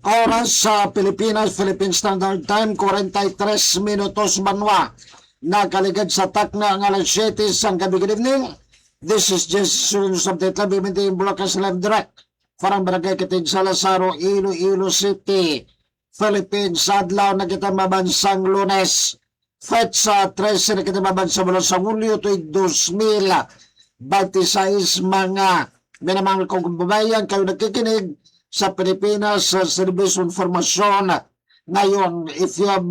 Oras sa Pilipinas, Philippine Standard Time, 43 minutos banwa. Nakaligad sa takna ang alas 7 sang gabi. Good evening. This is just Sunus Update Live, Bimiting Broadcast Live Direct. Farang Barangay Kitig sa Lazaro, Iloilo City, Philippines. Adlaw na kita mabansang Lunes. Fetsa 13 na kita mabansang mula sa Hulyo tuig 2026. Mga minamahal kong kababayan, kayo nagkikinig sa Pilipinas sa Service Informasyon. Ngayon, if you have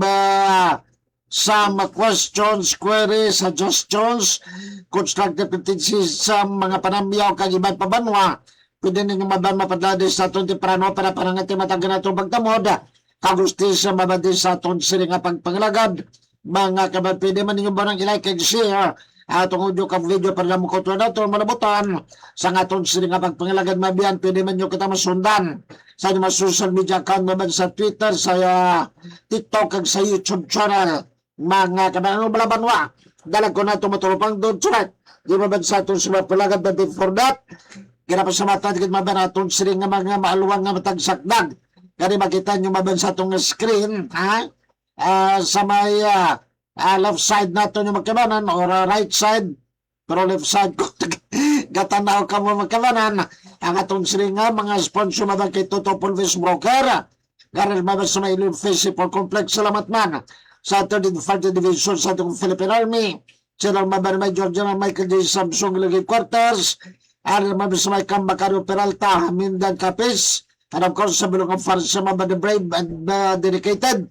some questions, queries, suggestions, constructive criticism, mga panamyaw, kagiban pabanwa, pwede ninyo mapadladi sa itong temprano para parangati matagal na itong pagtamod. Kagusti sa mabadi sa itong siling pagpanglagad. Mga kaban, pwede man ninyo ba nang ilike and share atong audio kang video para mo ko na ito malabutan sa atong siling pagpanglagad mabiyan. Pwede man nyo kita masundan sa mga social media account maban sa Twitter, sa TikTok, sa YouTube channel. Mga kaban, ano balabanwa? Dalag ko na ito matulupang doon. Surat, di maban sa itong siling pagpanglagad, but for that, kinapasamatan kit maban atong siling mga maaluwang nga matagsakdag. Kani makita nyo maban sa itong screen, ha? Sa may left side nato yung magkabanan or right side, pero left side ko gatanaw ka mo magkabanan ang atong silinga mga sponsor mabang kay Toto Pulvis Broker garil mabang sa may Festival Complex. Salamat man sa 34th Division sa atong Philippine Army, sila mabang may General Michael J. Samsung Ilagay Quarters, aral mabang sa may Cambacario Peralta, Mindan Capis, and of course sa bilong ng Farsa mabang the brave and dedicated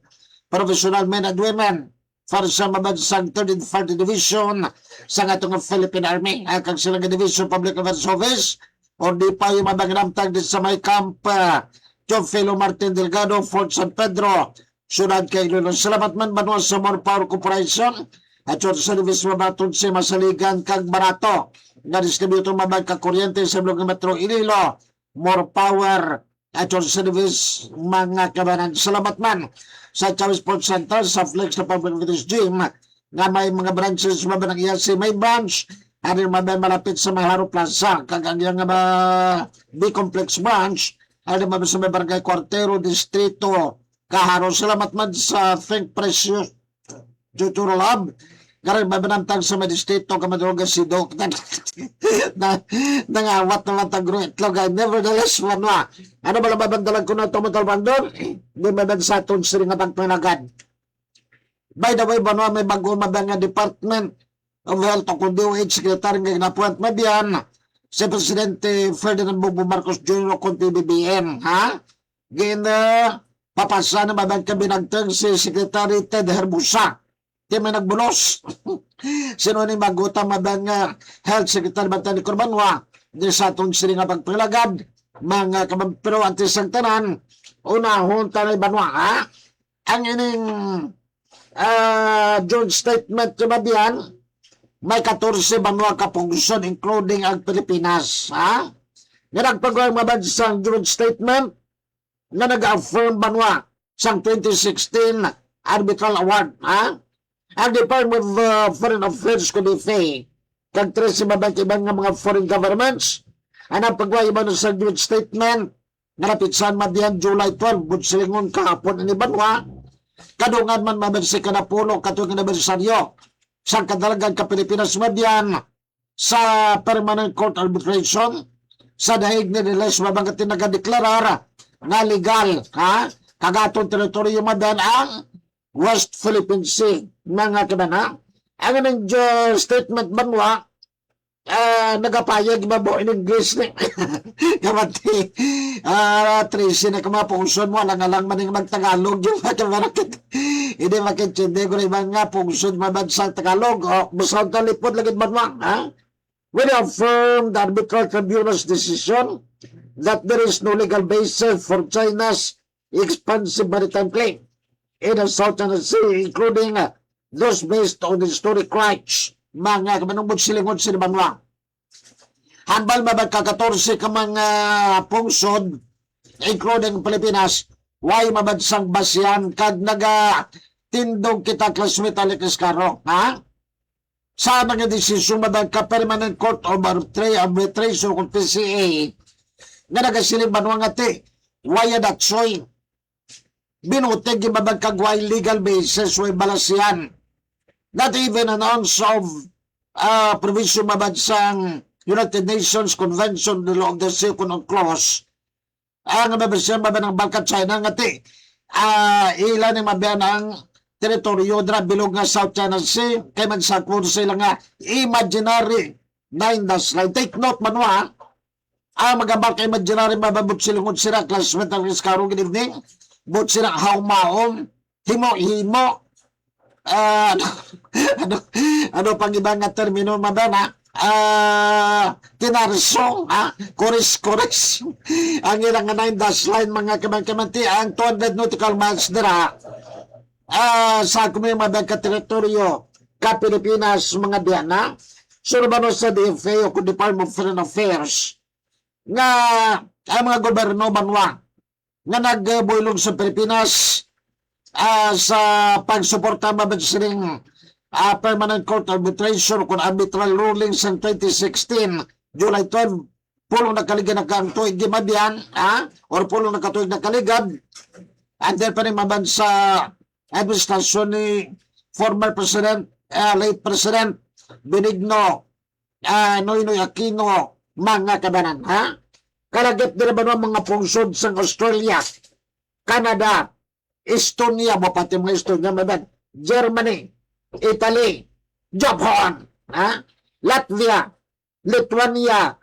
professional men and women para sa mabansang 3rd and 4th Division sa atong Philippine Army. Kag silang Division Public Affairs Office o di pa yung mabangnamtag din sa may camp Teofilo Martin Delgado, Fort San Pedro, Syudad kay Iloilo. Salamat man manual sa More Power Corporation at yung service mabatod si Masaligan kag Barato nga distributor mabang kakuryente sa Blog Metro Iloilo. More Power at yung service mga kabanan. Salamat man sa Chavez Sports Center, sa Flex na Public Fitness Gym, nga may mga branches mabanang iyasi, may branch, ano mabay malapit sa Maharo Plaza, kagang yung B-Complex branch, ano mabay sa may Barangay Cuartero, Distrito, Kaharo. Salamat man sa Think Precious Juturo Lab, karing mabanamtang sa may Distrito, Kamadroga si Doc, nangawat naman tagro itlog. Nevertheless, wala. Ano ba nababandalan ko na tumatalbang doon? Hindi maban sa itong siring nga pagpanagad. By the way, banwa may bagong mabang Department of Health o kung DOH Secretary nga ginapuat mabiyan si Presidente Ferdinand Bongbong Marcos Jr. o kung BBM, ha? Papasa na mabang kabinagtang si Secretary Ted Herbusa. Di may nagbulos. Sino ni magutang mabang Health Secretary Bantani Corbanwa di sa itong siring nga pagpanglagad. Mga kabampiro antisang tanan, unahon tanay banwa, ha? Ang ining joint statement mabiyan, may 14 banwa kapungson including ang Pilipinas, ha? Nga nagpagawa mabansang joint statement na nag-affirm banwa sang 2016 Arbitral Award, ha? Ang Department of Foreign Affairs ko DFA, kag 13 mabang ibang mga foreign governments, ang pagwayo ba sa joint statement nga napitsan madiyan July 12 butsilingon kahapon ni banwa kadungan man mabansi ka na pulo katong anibersaryo sa kadalagan ka Pilipinas madiyan sa Permanent Court Arbitration sa daig ni Niles mabangat nagadeklarar nga legal, ha? Kagatong teritoryo madiyan ang West Philippine Sea. Mga kabana, ang anong statement banwa nagapayag ba mo in English ni kamati Tracy na kamapungson mo alang-alang maning magtagalog yung makabarakit hindi makintindi ko na ibang nga pungson mabansang Tagalog o basang talipod lagit banwa, ha? We affirm the Arbitral Tribunal's decision that there is no legal basis for China's expansive maritime claim in the South China Sea, including those based on the historic rights. Mga kamanungod silingon sa banwa. Hambal mabagka-14 ka mga pungsod, including Pilipinas, way mabansang basyan, kag naga-tindog kita classmate Alex Caro, ha? Sa mga desisyon mabagka-Permanent Court of Arbitration kung PCA, nga nagasiling banwa nga ti, waya datsoy, binutig yung mabagkagway legal basis way balasyan. Not even an ounce of provision mabansang United Nations Convention the Law of the Second Clause. Ang mabasyan mabanang Balkan China nga ti ilan yung mabiyan ang teritoryo dra bilog nga South China Sea kay magsakon sila nga imaginary 9-line. Take note manwa ang magabal kay imaginary mababot silungod sila classmate ang riskaro good evening but sila haumaon himo-himo ano pang ibang nga termino mabana kinarso kuris ang ilang nga 9-line mga kamanti ang 200 nautical miles dira sa kuming mabang ka teritoryo ka Pilipinas mga biyana surabano sa DFA o Department of Foreign Affairs nga ang mga gobyerno banwa nga nagbuylog sa Pilipinas sa pagsuporta mabansiring Permanent Court Arbitration kung arbitral ruling sa 2016 July 12 pulong nakaligan na kang tuig gimabiyan or pulong nakatuig nakaligad and then pa rin mabansa administrasyon ni former President late President Benigno Noynoy Aquino mga kabanan kalagit din ba mga pungsod sa Australia, Canada, Estonia, pati mga Estonia, Germany, Italy, Japan, Latvia, Lithuania,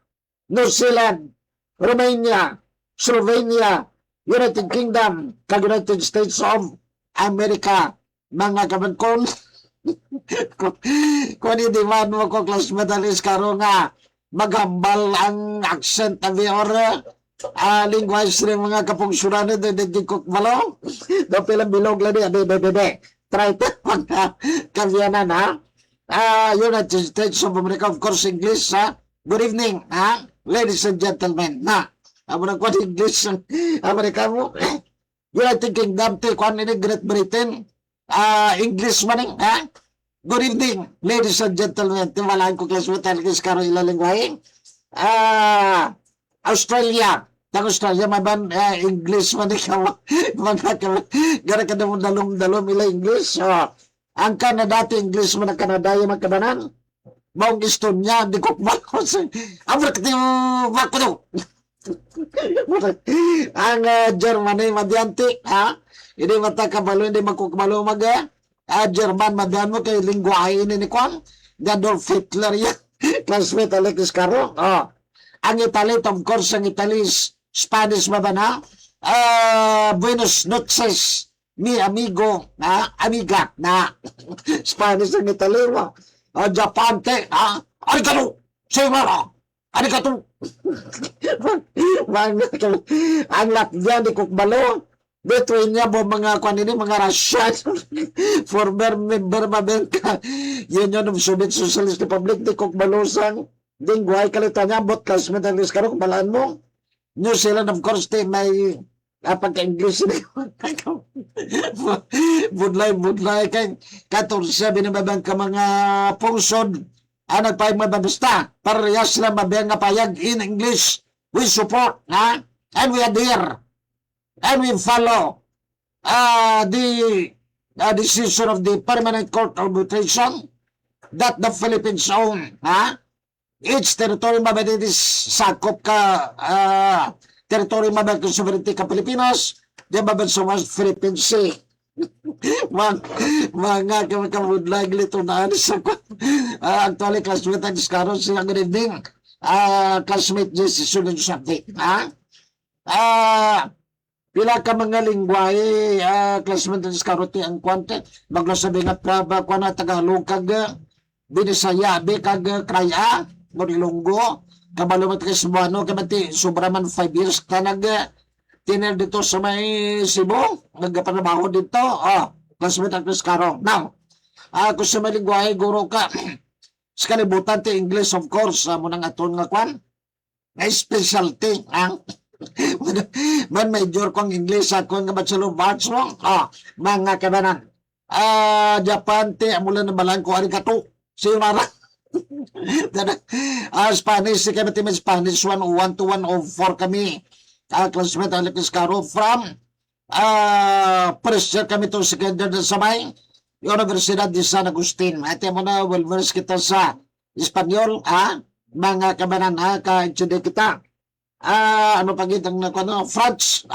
New Zealand, Romania, Slovenia, United Kingdom, United States of America, mga kabankon. Kung hindi man mo ko classmate alis karo nga maghambal ang accent of your linguage ng mga kapungsuran ito di kukbalo do pilang bilog lang di try to mga kavianan United States of America of course English good evening ladies and gentlemen amo na kwan English Amerika mo United Kingdom ti kwan ini Great Britain English maning good evening, ladies and gentlemen. Tiwalaan ko class mo talaga karo ilalingwahin. Australia. Tang Australia, maban English man ikaw. Mga gara ka na mo dalom ila English. Ang Canada, English man ang Canada, yung magkabanan. Maong Estonia, di ko kumako. Abrak yung mako ang Germany, madyanti. Hindi matakabalo, hindi makukabalo German madyan mo kay lingwahe ni Kwan Adolf Hitler yan classmate Alexis Caro ang Italy of course ang Italy Spanish mabana Buenos noches mi amigo amiga Spanish ang Italy Japan te arigato sayonara arigato ang Latvia di kukbalo between niya po mga kanini, mga Russian, former member mabengka, Union of Soviet Socialist Republic, di kong balusang, dingway kalita niya, bot classmate ang liskaro, balaan mo. New Zealand, of course, may pagka-English budlay, kay 14 binababang ka mga pungsod, nagpayag mababasta, parehas sila mabiyang nga payag in English, we support, and we adhere. And we follow the decision of the Permanent Court Arbitration that the Philippines own. Each territory mabaditis sakop ka territory mabaditis sovereignty ka Pilipinas, di mabansa mas Philippine Sea. mga kamudlag lito na sa actually classmate ang diskaron sila good evening classmate decision and something. Pila ka mga lingwahe, classmate ng karote ang kwante, maglasabi nga praba kwa na Tagalog kag Binisaya, kag Kraya, Morilonggo, kabalumat kay Cebuano, kabati sobraman 5 years ka tiner dito sa may Cebu, nagpanabaho dito, classmate ng Karong. Now, kung sa may lingwahe, guro ka, sa kalibutan ti English of course, munang aton nga kwan, na specialty, man major kong English ako nga bachelor of arts mo mga kabanan Japan te amula na balang ko arigato sayonara Spanish kaya mati Spanish 101 to 104 kami classmate Alexis Caro from pressure kami to second year na sabay. Universidad de San Agustin. Ate mo na, well-versed kita sa Espanyol, mga kabanan, ka-intindi kita. Ano pagitang na ano, French,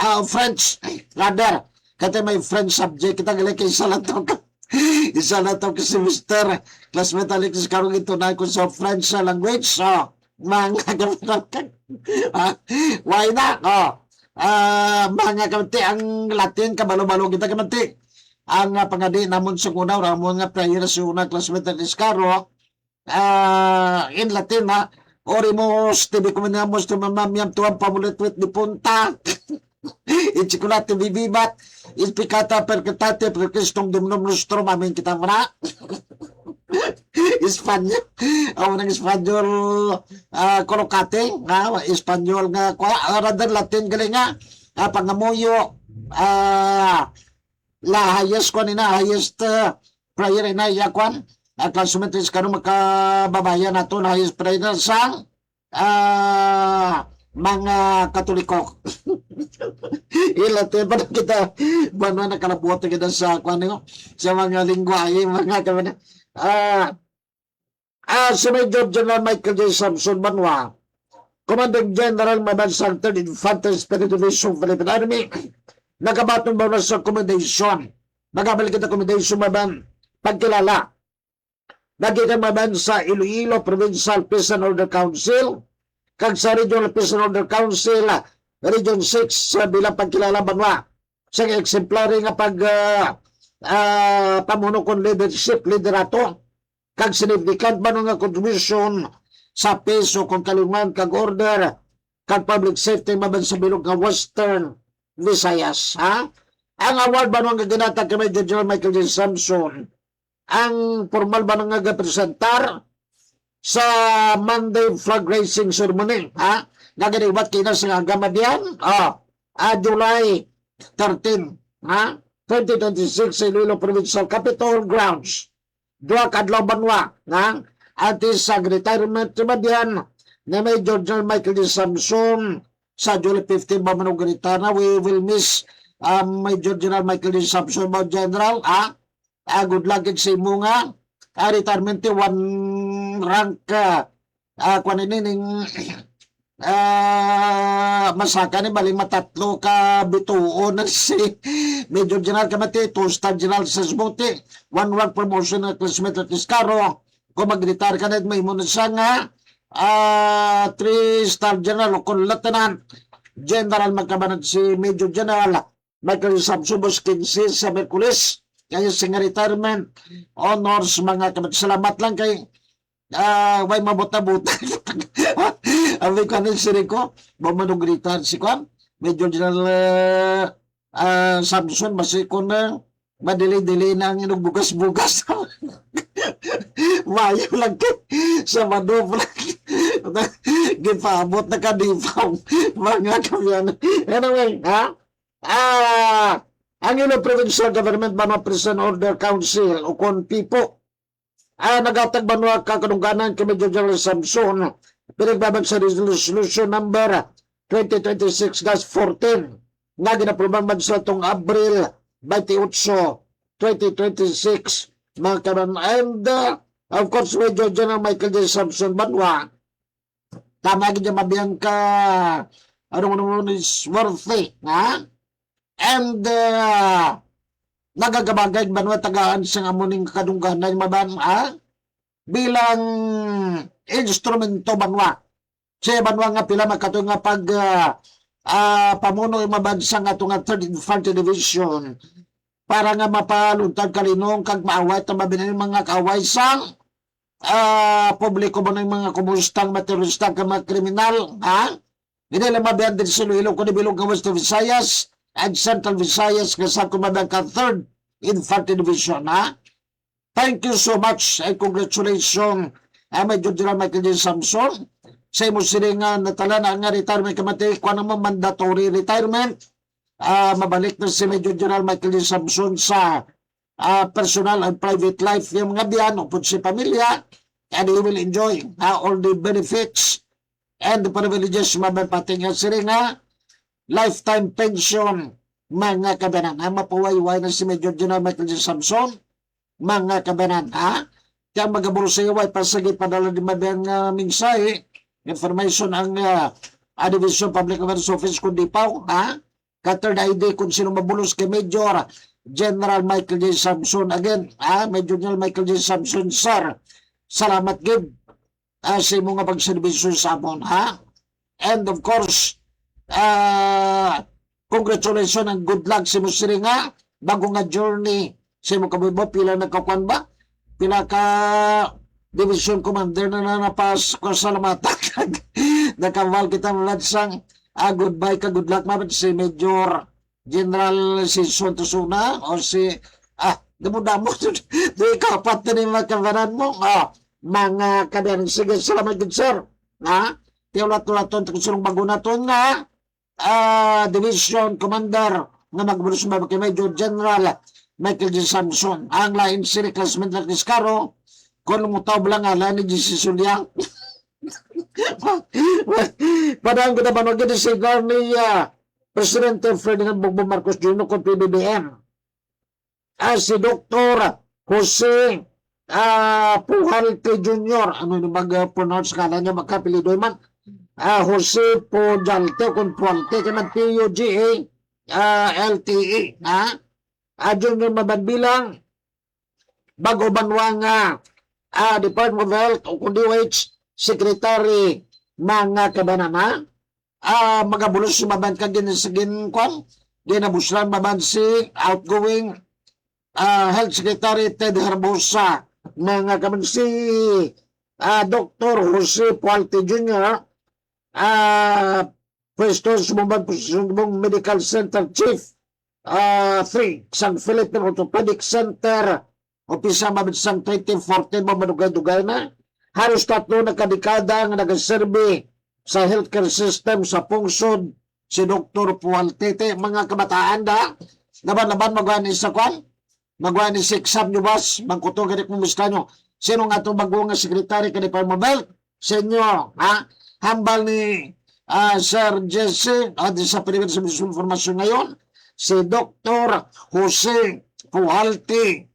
rather, kaya may French subject kita, gali kay isa lang to, isa lang to kasi Mr. Classmate Alex, karong ito na ako sa French language, so, mga kabanan, why not, mga kamati, ang Latin, kabalo-balo kita kamati, ang pangadi namon sa una, ramon nga prayer sa una, Classmate Alex, karo, in Latin, Orimos, tibi kuminamos, tumamamyam, tuwang pamulitwit ni punta. Itsikulate bibibat, ispikata perketate, perkistong dumnum lustro, mamin kita muna. Espanyol, ng Espanyol, kolokate, Espanyol nga, rather Latin galing nga, pangamuyo, la highest ko nina, highest prayer na yakwan, at konsumentis ka nung makababayan nato na highest prayer sa mga Katoliko. Ilate pa kita, bano nakalabuot kita sa kwan sa mga lingwahe, mga kaman. Si Major General Michael J. Samson Banwa, Commanding General Mabansang 3rd Infantry Spirit Division Philippine Army, nakabatong ba na sa commendation? Nagabalik kita commendation maban pagkilala. Nagiging maban sa Iloilo Provincial Peace and Order Council, kag sa Regional Peace and Order Council, Region 6, sa bilang pagkilala banwa. Sa exemplary nga pag pamuno kon leadership, liderato, kag significant ba nga contribution sa peace o kung kalungan, kag order, kag public safety maban sa bilog nga Western Visayas. Ang award ba nga ginatag kay Major General Michael J. Samson, ang formal ba nga gapresentar sa Monday flag raising ceremony, nagalibat kina sa Gamadian, July 13, 2026 sa Iloilo Provincial Capitol Grounds. Dua kadlaw banwa, atis sa retirement Gamadian na Major General Michael D. Samson sa July 15 ba manugaritana. We will miss Major General Michael D. Samson ba General, good luck sa imo nga retirement one rank kung inining masaka ni baling matatlo ka bituo na si Major General Kamati, 2-star General sa Sbuti, 1 rank promotion na Classmate at Iscaro. Kung mag-retire ka na, may muna siya nga 3-star General o kung Lieutenant General magkabanat si Major General Michael Samson Bos 15 sa Merkulis. Kaya sa retirement honors mga kamat. Salamat lang kay way mabuta-buta. Ang may kanin siri ko, mamanugritan si Kwan, Major General Samson, masiko na, madili-dili na ang inugbugas-bugas. Mayo lang kay, sa madob lang. Gipaabot na kadipaw. Mga kamyan. Anyway, ang Iloilo Provincial Government Banwa Peace and Order Council o KONPIPO nagatag banwa kakanungganan kay Major General Samson pinagbabag sa resolution number 2026-14 nga ginaproban man sa itong Abril 28, 2026 mga karon. And of course Major General Michael J. Samson Banwa tama gid mabiyang ka ano is worthy and nagagabagay banwa tagaan sa amuning kadungganan maban bilang instrumento banwa. Siya banwa nga pila makato nga pag pamuno mabansa nga nga 3rd Infantry Division para nga mapaluntad kalinong kag maaway ta mabinay mga kaaway sang publiko mo ng mga kumustang materorista ka mga kriminal Binila mabiyan din sa Iloilo ko ni Bilog ng West Visayas and Central Visayas kasi kumabang ka 3rd Infantry Division, Thank you so much and congratulations, Major General Michael J. Samson. Sa imo silingan natala na nga retirement kamati, kung naman mandatory retirement, mabalik na si Major General Michael J. Samson sa personal and private life yung mga biyan o si pamilya, and he will enjoy all the benefits and the privileges mabapati nga silingan lifetime pension mga kabanan, mapawayway na si Major General Michael J. Samson, mga kabanan, kaya magaburo sa iyo, ay pasagi padala di mabiyang mensahe, information ang Division Public Affairs Office kundi pa, Kathard ID kung sino mabulos kay Major General Michael J. Samson. Again, Major General Michael J. Samson, sir, salamat gid sa imong pagserbisyo sa amon, and of course, congratulations and good luck sa mo siri nga bago nga journey sa imong kabubo. Pila nagkakuan ba? Pila ka division commander na napas ko salamatan. Nakawal kita muladsang goodbye ka, good luck mabit si Major General Sison Tusuna o si damo-damo di kapat na mga kabanan mo, mga kabanan. Sige, salamat good sir, tiulat-ulaton kung sinong bago naton nga Division Commander nga magbulos kay Major General Michael J. Samson. Ang lain siri classmate na Kiskaro kung lumutaw lang ala ni G.C. Sulyang. Padang kita ba naging sigar ni Presidente Ferdinand Bongbong Marcos Jr. kung PBBM. Si Dr. Jose Pujalte Jr. Ano yung mag-pronounce ka na niya, magkapilidoy man. Jose Pujalte kung Pujalte ka ng PUGA Junior Mabagbilang bago banwang Department of Health o kung DOH Secretary mga kabanana, magabulos si maban ka ginasagin kwan, ginabuslan maban si outgoing Health Secretary Ted Harbosa, mga kaban si Dr. Jose Pujalte Jr. Pwesto sumubang posisyon mong Medical Center Chief 3 San Philippine Orthopedic Center opisa mabinsang 2014 mo manugay-dugay na halos 3 na kadekada nga nagaserbi sa healthcare system sa pungsod si Dr. Pujalte. Mga kabataan laban-laban magwani sa kwan, magwani sa exam nyo bas, magkutong ganit mong musta nyo. Sino nga itong bagong sekretary ka ni Parmabel? Sa inyo, hambal ni Sir Jesse, sa pinibig sa informasyon ngayon, si Dr. Jose Pujalte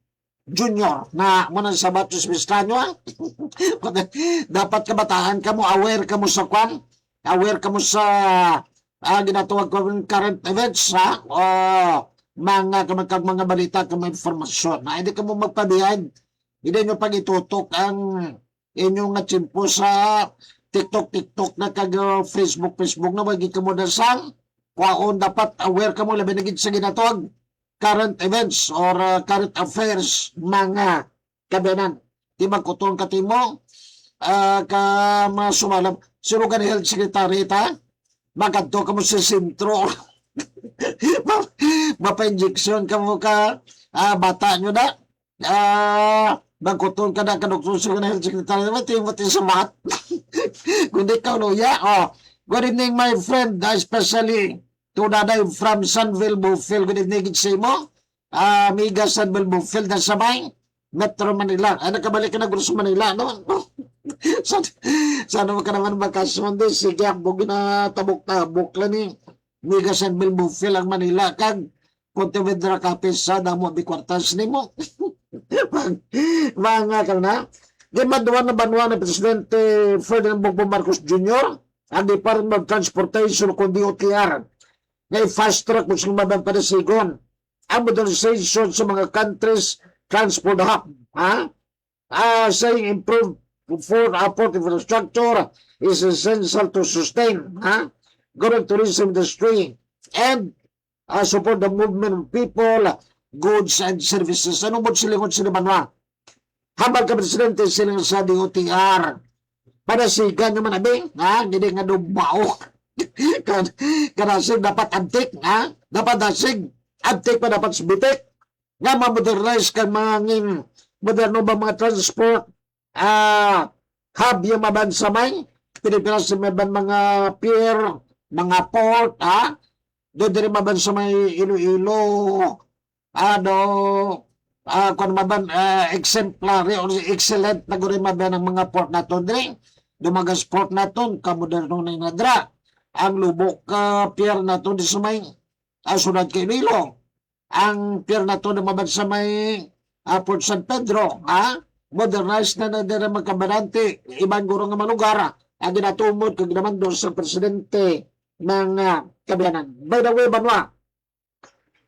Junior na muna sa Batos Mistanyo. Dapat kabataan ka mo, aware ka mo sa kwan, aware ka mo sa ginatawag ko current events, mga balita ka, mga informasyon na hindi ka mo magpabihan, hindi nyo pag itutok ang inyong natsimpo sa TikTok na kag Facebook na wagi ka mo dasang kwaon. Dapat aware ka mo labi na sa ginatawag current events or current affairs, mga kabanan. Di magkutong ka timo ka masumalam sino ka ni Health Secretary magadto ka mo sa sentro mapa-injection ka mo ka bata nyo na magkutong ka na kadoktor sino ka ni Health Secretary timo sa mat kundi ka luya. Good evening my friend, especially to Daday from Sunville, Bufil. Good evening sa mo. Miga Sunville, Bufil na sabay. Metro Manila. Nakabalik ka na sa Manila, no? Sana mo ka naman makasundi. Sige, akbog na tabok-tabok lang ni Miga Sunville, Bufil ang Manila. Kag Pontevedra Capes sa damo bikwartas ni mo. Mga ka na. Gimaduan na banwa na Presidente Ferdinand Bongbong Marcos Jr. ang Department of Transportation kundi DOTR ngay fast track mo siyang mabampalasigon ang modernization sa mga countries transport hub. Saying improve for port infrastructure is essential to sustain growing tourism industry and support the movement of people, goods and services. Ano mo silingon sila banwa? Habang ka Presidente silang sa DOTR panasigan nyo manabing, hindi nga dumaok. Kanasig dapat antik, dapat nasig antik pa dapat subitik nga ma-modernize ka mga moderno ba mga transport hub yung mabansamay Pilipinas mga pier, mga port, doon din mabansamay Iloilo kung maban exemplary or excellent na guri maban ang mga port nato din dumagas port naton kamoderno na nadra ang lubok pier nato di sumay sunod kay Nilo. Ang pier na to na mabag sa may Port San Pedro, modernized na dira magkabanante, ibang guro nga malugar, ang ginatumod kag ginamando sa presidente ng kabiyanan. By the way, Banwa,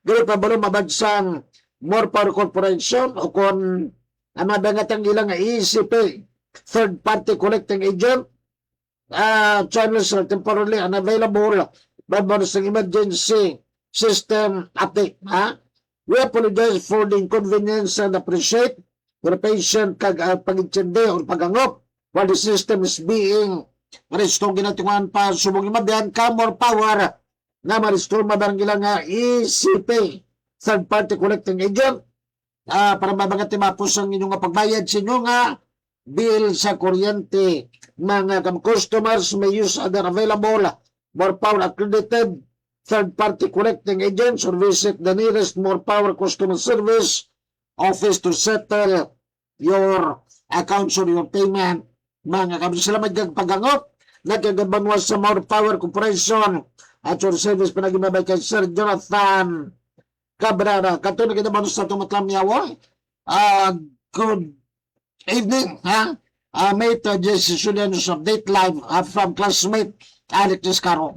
dili pa ba mabagsang More Power Corporation o kung ang madangatang ilang ECP, third party collecting agent, channels are temporarily unavailable by sa emergency system update. We apologize for the inconvenience and appreciate the patient kag pag-intindi or pag-angop while the system is being restore. Ginatungan pa subong mabiyan ka more power na ma-restore mabarang ilang ECP, third party collecting agent, para mabangat mapos ang inyong pagbayad sa inyong bill sa kuryente. Mga customers may use other available more power accredited third party collecting agents or visit the nearest more power customer service office to settle your accounts or your payment. Mga kami sila magpagangop nagkagabanwas sa More Power Corporation at your service panagimabay kay Sir Jonathan Cabrera. Kato na kinabanwas sa tumatlam niyawa. Good evening, mate, Jesse Julianus of Dateline from classmate Alex Caro,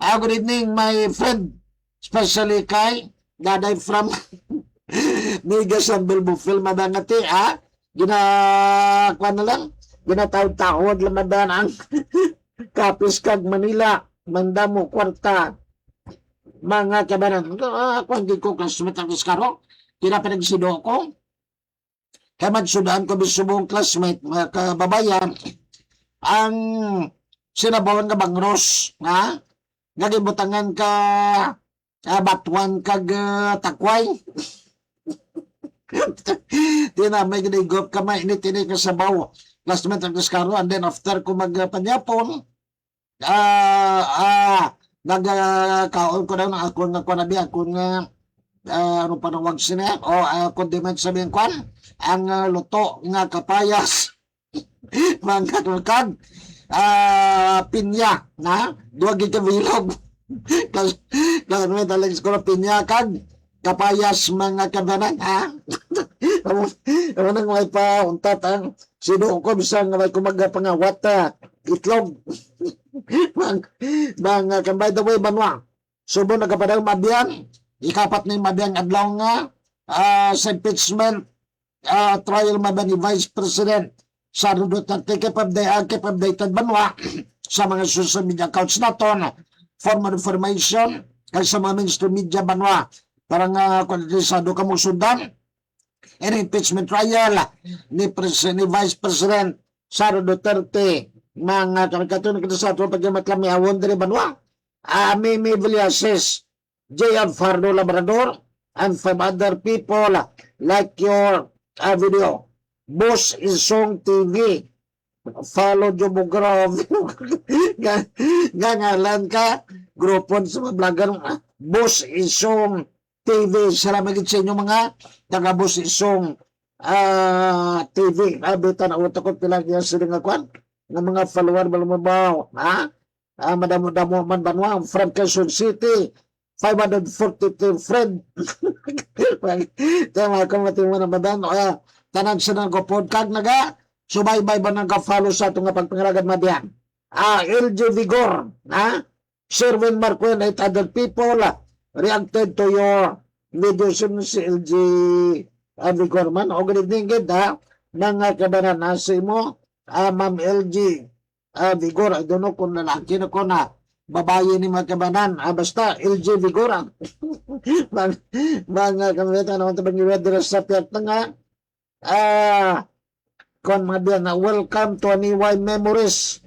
good evening, my friend, especially kay Daday from Migas and Bilbufil, madangati, ginakuha na lang, ginatawad-tawad lamadan ang Kapis kag Manila, Mandamo, Kwarta, mga kabanan. Kung hindi ko classmate Alex Caro, kinapinagsido ko, kaya magsudaan ko bisubong classmate, mga kababayan, ang sinabawan ka bangros, nagibutangan ka batuan kag takway. Tinamay ginigop ka mainit-init ka sabaw. Classmate ang kaskaro, and then after ko magpanyapon, nagkaon ko na ako nga kwanabi, ako nga ano pa nang wag sina, o condiment sabihin kwan, ang luto nga kapayas, mga katulkag, pinya, duwag ikabilog. Kasi may talagang ko na pinya kag kapayas mga kabanan, Ewan nang may pa untat ang sino ko bisa nga may kumagapangawat itlog. Mga by the way, Banwa, subo nagkapadang mabiyan, ikapat na yung mabiyang adlaw nga sa impeachment trial mabiyan ni Vice President Sara Duterte updated Banwa sa mga social media accounts naton for more information kay sa mga mainstream media Banwa parang kondensado ka mong sundan in impeachment trial ni Vice President Sara Duterte. Mga karikatunan kita sa ato pagkamatlam ni Awon dari Banwa, Mimi Villases, J.R. Fardo Labrador, and 5 other people like your video. Boss Isong TV. Follow Jumogrov. Gangalan ka. Grupon sa mga vlogger. Boss Isong TV. Salamat sa inyo mga taga Boss Isong TV. Abitan na utakot pilang yan sila nga kwan. Ng mga follower malumabaw. Madamo-damo man Banwa. From Quezon City. 542 friend. Tama ka mating mga madan. Tanan sa nang podcast naga. Subaybay ba nang ka-follow sa itong pagpangalagad madiyan? LG Vigor, Sherwin Marquel, 8 other people reacted to your videos si LG Vigor man. O good evening, mga kabanan nasi mo, Ma'am LG Vigor. I don't know kung lalaki na ko na babae ni mga kabanan. Basta LG Vigor. Mga kabanan, naman tabang iwedra sa piyat na nga, kon madiyan na welcome to Niway Memories.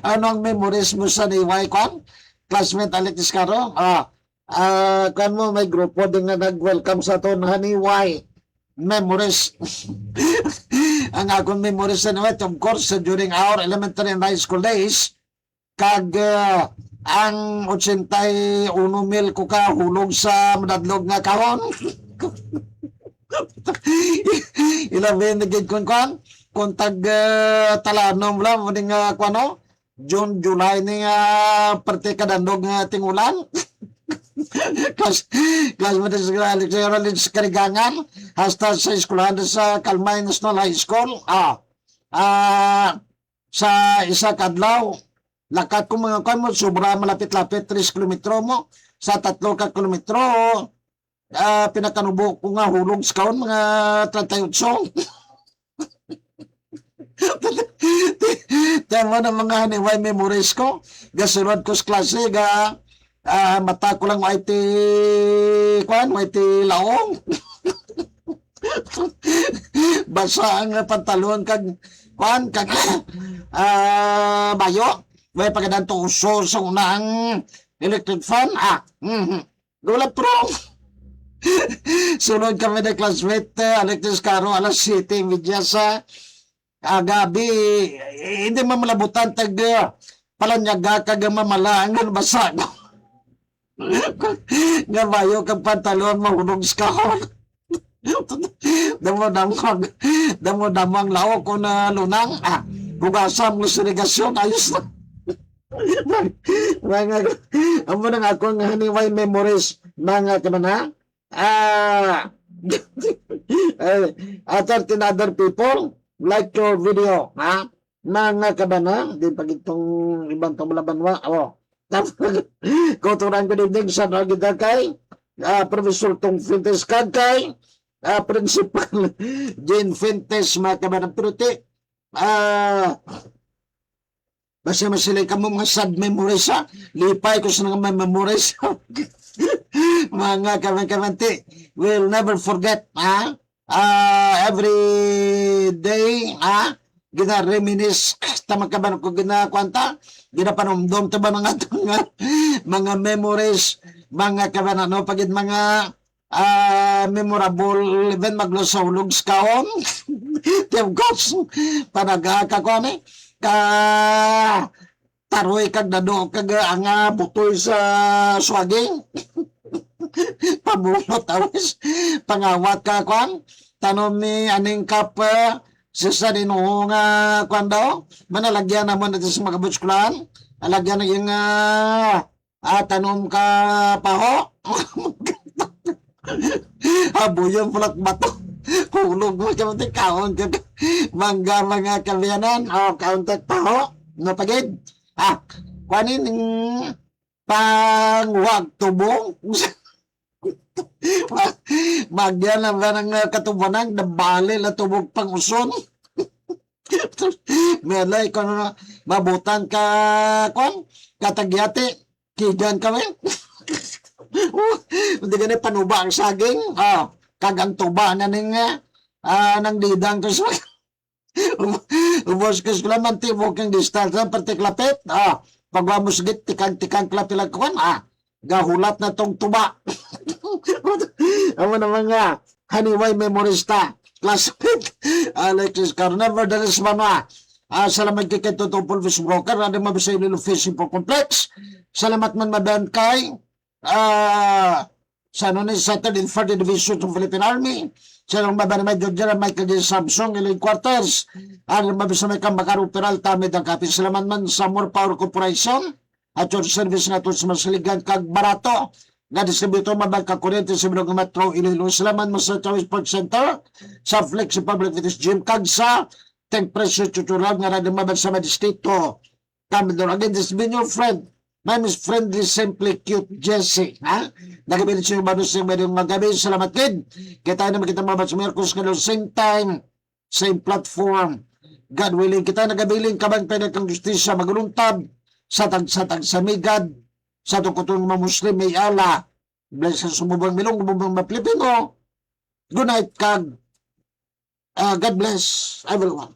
Anong memories mo sa Niway kon? Classmate Alex Caro? Kon mo may grupo din nga nag-welcome sa to na Niway Memories. Ang akong memories sa Niway, of course, during our elementary and high school days, kag ang 81 mil ko ka hulog sa madadlog nga kahon. Ilabi nagig kon kung tag talanom lang mo nga kuano June, July ni parte kadandog nga tingulan. Kas mo din sa Alex Karigangan, hasta sa eskwelahan sa Kalmay National High School. Sa isa kadlaw, lakat ko mga kan mo, sobra malapit-lapit, 3 kilometro mo, sa 3 ka kilometro, pinakanubo ko nga hulog sa kaon, mga 38. Tama na mga haniway memories ko, gasunod ko sa klase, mata ko lang white laong. Basa ang pantalon kag bayo. May pagkadanto uso sa unang electric fan. Gulat pro. Sunod kami na classmate, Alexis Caro, alas 7:30 sa gabi. Hindi mamalabutan tag palanyaga kag mamalangan basa. Nga bayo kang pantalon mahulog sa kahon. Damo-damang lao ko na lunang. Bugasam mo sa negasyon. Ayos na. Amo nang akong haniway memories mga kamana. Other people like your video. Mga kabana. Di pag itong ibang tumulabanwa. Kuturan ko din sa nagita kay Professor Tong Fintes kay Principal Jane Fintes mga kabanang piruti. Basta masilay ka mo mga sad memories lipay ko sa mga memories. Mga kabanti will never forget every day gina-reminis tama ka ba ko ginakwanta ginapanumdom ta ba mga memories mga kabanano pagid mga memorable event maglusawlog sa kaon. Of course panagaka ko ka taroy kag dado kag ang butoy sa swaging. Pamulot awis pangawat ka kwan tanom ni aning kap sa dinong kwan daw manalagyan naman natin sa mga butskulan alagyan na yung tanom ka paho. Habuyong pulak bato hulog mo kamunti kaon ka mga kalyanan kauntat paho no pagid kwanin pangwag tubong. Magyan lang ba ng katubanan nabali na tubog pang uson. Melay ko na mabutan ka kwan katagyate kigan kami. Hindi ka na panuba ang saging kagang tuba na ng didang ko sa ubos ka sila man tibok ang distansya partiklapit pagwamusgit tikang klapilag kwan gahulat na tong tuba. Amo na mga haniway memorista classmate Alexis Caro nevertheless manwa salamat kay Totopol Fish Broker na mabisay nilo fishing for complex salamat man madan kay sa ano ni Saturday and Friday Division ng Philippine Army sa nang mabana may General Michael J. Samsung ilang quarters ang mabisa may kambakaro Peralta may dangkapin salamat man sa More Power Corporation at your service na ito sa masaligan kag barato nga distributor mabag kakurente sa Bilog Metro Iloilo. Salamat mo sa Choice Sports Center sa Flexi Public Fitness Gym kag sa Tank Pressure Tutorial nga radyo mabag sa Madistito Camidor. Again, this has been your friend. My name is Friendly Simply Cute Jessie. Nagabilit siya yung banus yung medyo magabi. Salamat kid. Kita na makita mabag sa Mercos nga same time, same platform. God willing, kita nagabiling kabang pinagkang justisya maguluntab sa tag sa migad sa tukutong mga Muslim may ala bless sa sumubang milong bubang mga Pilipino. Good night kag God bless everyone.